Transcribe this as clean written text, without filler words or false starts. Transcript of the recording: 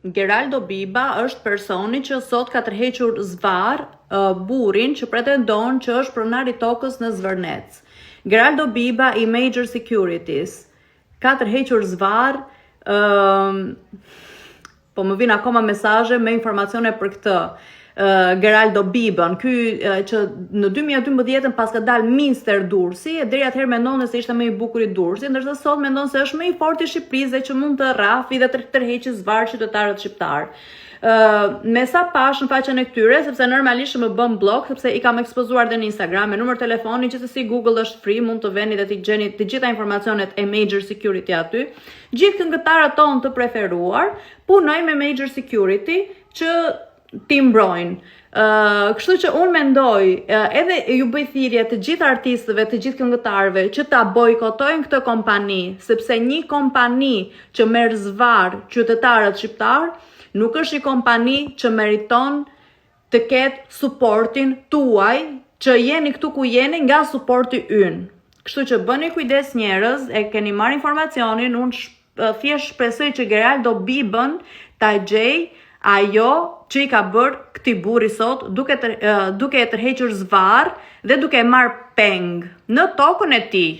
Geraldo Biba është personi që sot ka tërhequr zvar burrin që pretendon që është pronar I tokës në Zvërnec. Geraldo Biba I Major Securities ka tërhequr zvar, po më vin akoma mesazhe me informacione për këtë. Geraldo Bibën, ky që në 2012 pas ka dalë Mister Durrësi, deri atëherë mendonte se ishte më I bukur I Durrësit, ndërsa sot mendon se është më I fortë I Shqipërisë dhe që mund të rrafi dhe të tërheqë zvar qytetarët shqiptar. Me sa pash në faqen e këtyre, sepse normalisht më bën blok, sepse I kam ekspozuar dhe në Instagram, me numër telefoni, gjithsesi Google është free, mund të veni dhe të gjeni të gjitha informacionet e Major Security aty. Gjithë këngëtarët tonë të preferuar punojnë me Major Security që ti mbrojnë. Kështu që unë mendoj, edhe ju bëj thirrje të gjithë artistëve, të gjithë këngëtarëve që ta bojkotojnë këtë kompani, sepse një kompani që merr zvar qytetarët shqiptar nuk është një kompani që meriton të ketë suportin tuaj, që jeni këtu ku jeni nga suporti ynë. Kështu që bëni kujdes njerëz, e keni marrë informacionin, unë thjesht shpresoj që Geraldo Bibën ta gjej ajo që I ka bërë këtij burri sot duke e tërhequr zvar dhe duke e marrë peng në tokën e tij.